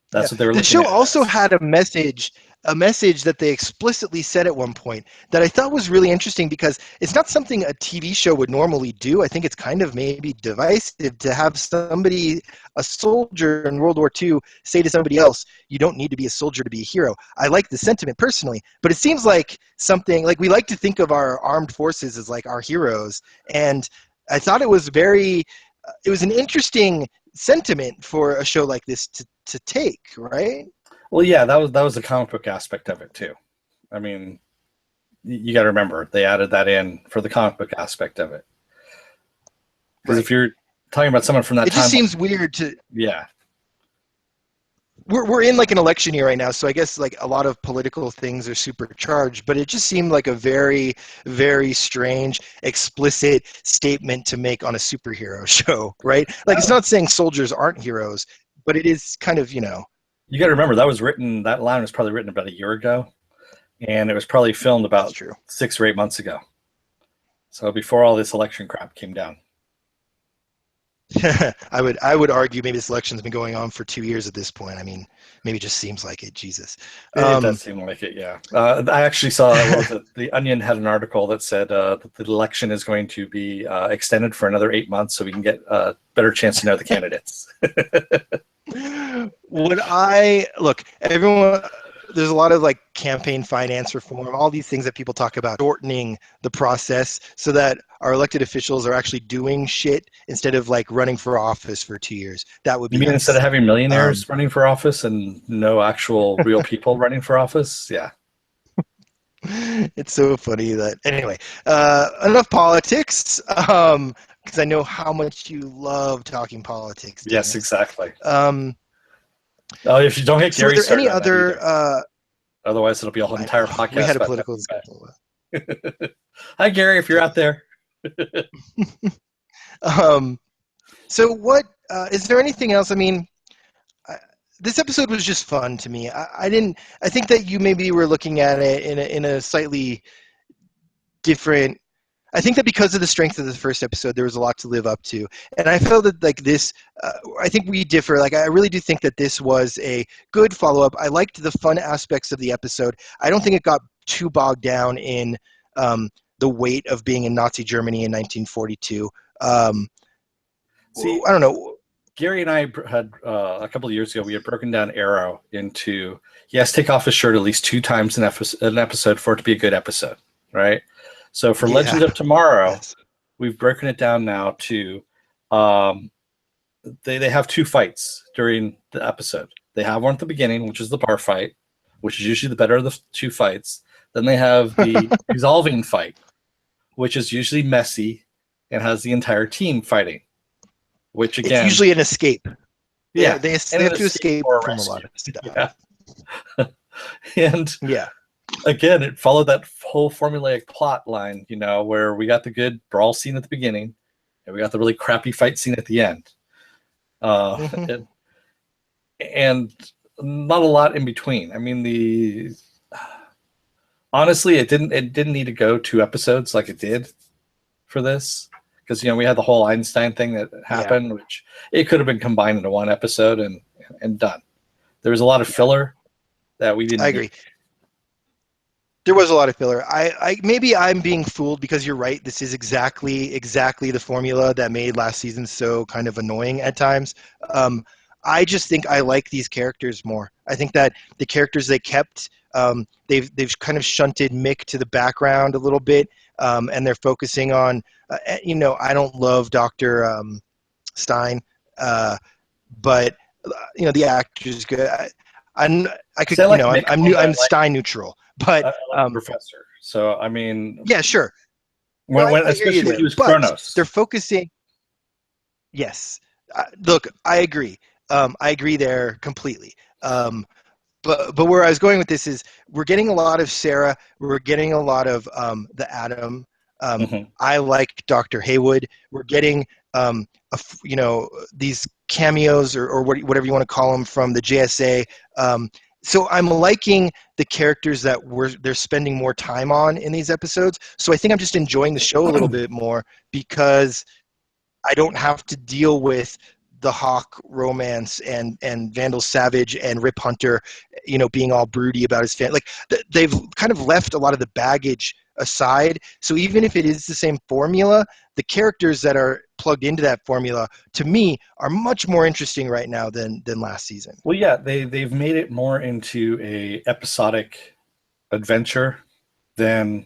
That's what they were looking at. The show also had a message that they explicitly said at one point that I thought was really interesting, because it's not something a TV show would normally do. I think it's kind of maybe divisive to have somebody, a soldier in World War II, say to somebody else, you don't need to be a soldier to be a hero. I like the sentiment personally, but it seems like something like we like to think of our armed forces as like our heroes. And I thought it was an interesting sentiment for a show like this to take, right? Well, yeah, that was the comic book aspect of it too. I mean, you got to remember, they added that in for the comic book aspect of it. Because if you're talking about someone from that time, it just seems weird to. Yeah. We're in like an election year right now, so I guess like a lot of political things are supercharged, but it just seemed like a very, very strange, explicit statement to make on a superhero show, right? Like it's not saying soldiers aren't heroes, but it is kind of, You got to remember, that line was probably written about a year ago, and it was probably filmed about 6 or 8 months ago. So before all this election crap came down. I would argue maybe this election's been going on for 2 years at this point. I mean, maybe it just seems like it. Jesus, it does seem like it. Yeah, I actually saw the Onion had an article that said that the election is going to be extended for another 8 months, so we can get a better chance to know the candidates. Everyone, there's a lot of like campaign finance reform, all these things that people talk about, shortening the process so that our elected officials are actually doing shit instead of like running for office for 2 years. That would be. You mean nice. Instead of having millionaires running for office and no actual real people running for office? Yeah. It's so funny that. Anyway, enough politics. Because I know how much you love talking politics. Dennis. Yes, exactly. If you don't hit Gary, so any other? Otherwise, it'll be a whole entire podcast. We had a political discussion. Hi, Gary, if you're out there. Um, so what is there anything else? I mean, I, this episode was just fun to me. I didn't. I think that you maybe were looking at it in a slightly different. I think that because of the strength of the first episode, there was a lot to live up to, and I felt that like this. I think we differ. Like I really do think that this was a good follow up. I liked the fun aspects of the episode. I don't think it got too bogged down in um, the weight of being in Nazi Germany in 1942. Um, See, I don't know. Gary and I had a couple of years ago. We had broken down Arrow into he has to take off his shirt at least 2 times an episode for it to be a good episode, right? So for Legends of Tomorrow, Yes. we've broken it down now to they have 2 fights during the episode. They have one at the beginning, which is the bar fight, which is usually the better of the 2 fights. Then they have the resolving fight, which is usually messy and has the entire team fighting. Which again, it's usually an escape. Yeah, they have to escape from a lot of stuff. Yeah. And yeah, again, it followed that whole formulaic plot line, where we got the good brawl scene at the beginning, and we got the really crappy fight scene at the end. And not a lot in between. I mean, honestly, it didn't need to go 2 episodes like it did for this, because we had the whole Einstein thing that happened, which it could have been combined into 1 episode and done. There was a lot of filler that we didn't. I agree. There was a lot of filler. I maybe I'm being fooled because you're right. This is exactly the formula that made last season so kind of annoying at times. I just think I like these characters more. I think that the characters they kept, they've kind of shunted Mick to the background a little bit, and they're focusing on, I don't love Dr. Stein, but the actor's good. I'm Stein neutral, but I like Professor. So I mean, yeah, sure. Especially when he was Kronos, they're focusing. Yes, look, I agree. I agree there completely. But where I was going with this is we're getting a lot of Sarah. We're getting a lot of the Atom. I like Dr. Haywood. We're getting these cameos or whatever you want to call them from the JSA. So I'm liking the characters that they're spending more time on in these episodes. So I think I'm just enjoying the show a little bit more because I don't have to deal with the Hawk romance and Vandal Savage and Rip Hunter, being all broody about his family. Like they've kind of left a lot of the baggage aside. So even if it is the same formula, the characters that are plugged into that formula, to me, are much more interesting right now than last season. Well, yeah, they've made it more into a episodic adventure than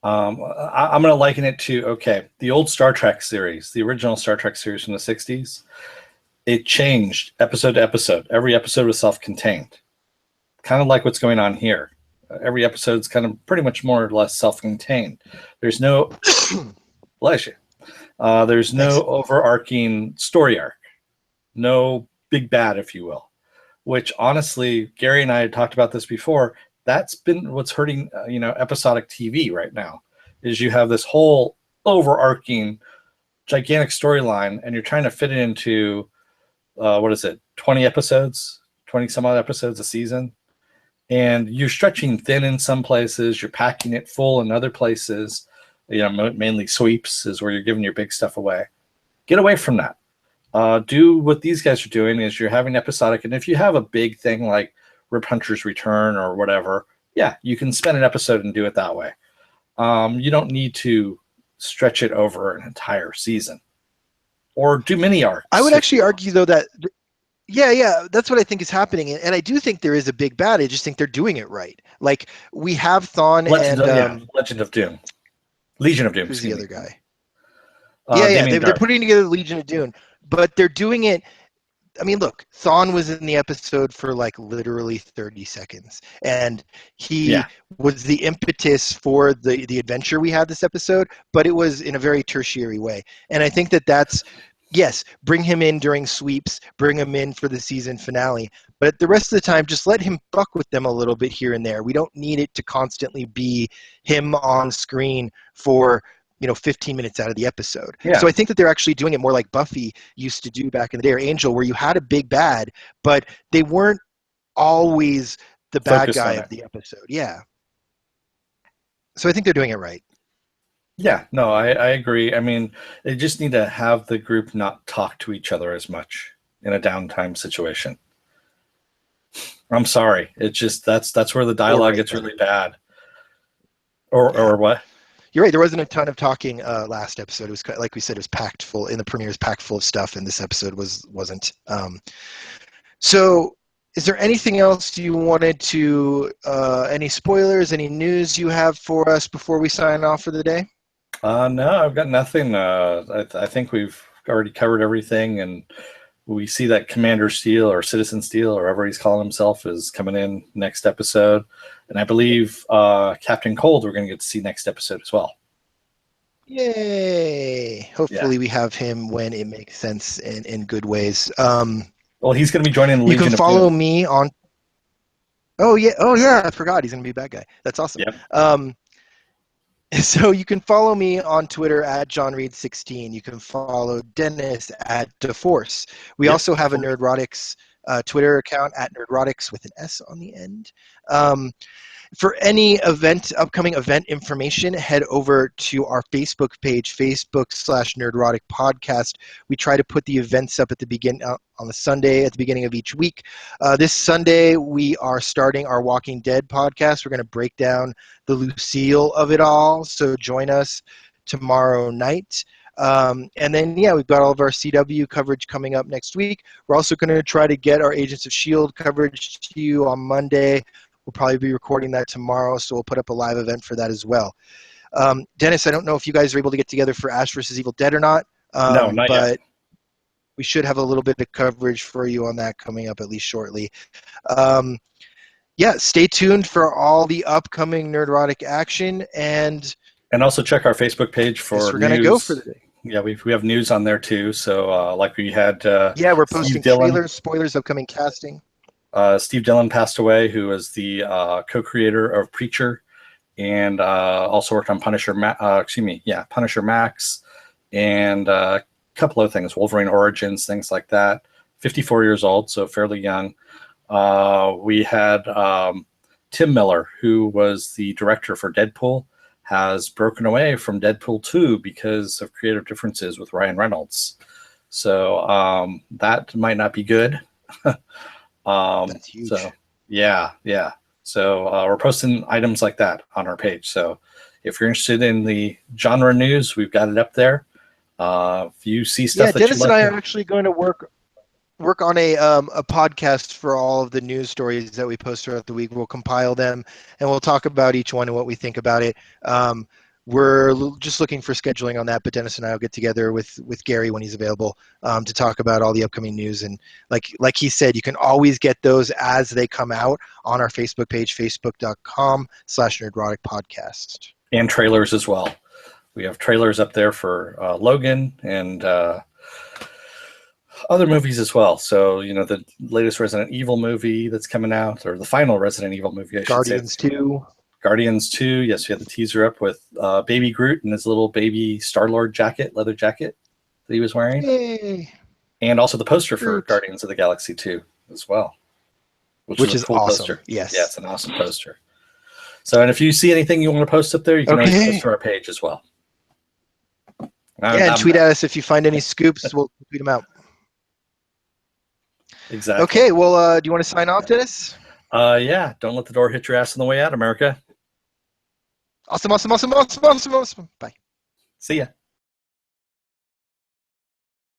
I'm going to liken it to, the old Star Trek series, the original Star Trek series from the 60s. It changed episode to episode. Every episode was self-contained. Kind of like what's going on here. Every episode's kind of pretty much more or less self-contained. There's no bless you. There's no overarching story arc. No big bad, if you will. Which honestly, Gary and I had talked about this before. That's been what's hurting, episodic TV right now, is you have this whole overarching gigantic storyline and you're trying to fit it into, 20 episodes, 20 some odd episodes a season. And you're stretching thin in some places, you're packing it full in other places, mainly sweeps is where you're giving your big stuff away. Get away from that. Do what these guys are doing is you're having episodic, and if you have a big thing like Rip Hunter's Return or whatever, yeah, you can spend an episode and do it that way. You don't need to stretch it over an entire season or do mini arcs. I would actually argue, though, that that's what I think is happening, and I do think there is a big bad. I just think they're doing it right. Like we have Thawne Legend of Doom, Legion of Doom. Who's the other guy? They're putting together Legion of Doom, but they're doing it. I mean, look, Thawne was in the episode for like literally 30 seconds, and he was the impetus for the adventure we had this episode, but it was in a very tertiary way. And I think that's, yes, bring him in during sweeps, bring him in for the season finale, but the rest of the time, just let him fuck with them a little bit here and there. We don't need it to constantly be him on screen for 15 minutes out of the episode. Yeah. So I think that they're actually doing it more like Buffy used to do back in the day, or Angel, where you had a big bad, but they weren't always the bad guy of the episode. Yeah. So I think they're doing it right. Yeah, no, I agree. I mean, they just need to have the group not talk to each other as much in a downtime situation. I'm sorry. It's just that's where the dialogue gets really bad. Or what? You're right. There wasn't a ton of talking last episode. It was like we said, it was packed full. In the premiere, it was packed full of stuff, and this episode wasn't. So, is there anything else you wanted to? Any spoilers? Any news you have for us before we sign off for the day? No, I've got nothing. I think we've already covered everything, and we see that Commander Steel or Citizen Steel or whatever he's calling himself is coming in next episode. And I believe Captain Cold we're going to get to see next episode as well. Yay! Hopefully we have him when it makes sense in good ways. Well, he's going to be joining the Legion. You can follow me on... Oh, yeah. I forgot. He's going to be a bad guy. That's awesome. Yep. So you can follow me on Twitter at JohnReed16. You can follow Dennis at DeForce. We also have a Nerdrotics Twitter account at Nerdrotics with an S on the end. For any upcoming event information, head over to our Facebook page, Facebook/Nerdrotic Podcast. We try to put the events up at the beginning on the Sunday at the beginning of each week. This Sunday, we are starting our Walking Dead podcast. We're going to break down the Lucille of it all. So join us tomorrow night. And then, we've got all of our CW coverage coming up next week. We're also going to try to get our Agents of S.H.I.E.L.D. coverage to you on Monday. We'll probably be recording that tomorrow, so we'll put up a live event for that as well. Dennis, I don't know if you guys are able to get together for Ash vs. Evil Dead or not. No, not but yet. We should have a little bit of coverage for you on that coming up at least shortly. Stay tuned for all the upcoming Nerdrotic action, and also check our Facebook page for news. We're going to go for the day. Yeah, we have news on there too. So like we had we're posting trailers, spoilers, upcoming casting. Steve Dillon passed away, who was the co-creator of Preacher, and also worked on Punisher Max, and a couple of things, Wolverine Origins, things like that. 54 years old, so fairly young. We had Tim Miller, who was the director for Deadpool, has broken away from Deadpool 2 because of creative differences with Ryan Reynolds. So that might not be good. That's huge. So yeah. So we're posting items like that on our page. So if you're interested in the genre news, we've got it up there. If you see stuff that Dennis and I are actually going to work on a podcast for all of the news stories that we post throughout the week. We'll compile them and we'll talk about each one and what we think about it. We're just looking for scheduling on that, but Dennis and I will get together with Gary when he's available to talk about all the upcoming news. And like he said, you can always get those as they come out on our Facebook page, facebook.com/Nerdrotic Podcast. And trailers as well. We have trailers up there for Logan and other movies as well. So, the latest Resident Evil movie that's coming out, or the final Resident Evil movie, I should say. Guardians 2, yes, we had the teaser up with Baby Groot in his little baby Star-Lord leather jacket that he was wearing. Yay. And also the poster for Guardians of the Galaxy 2 as well. Which is a cool awesome. Poster. Yes. Yeah, it's an awesome poster. So, and if you see anything you want to post up there, you can always post to our page as well. And tweet at us if you find any scoops. We'll tweet them out. Exactly. Okay, well, do you want to sign off, Dennis? Yeah, don't let the door hit your ass on the way out, America. Awesome. Bye. See ya.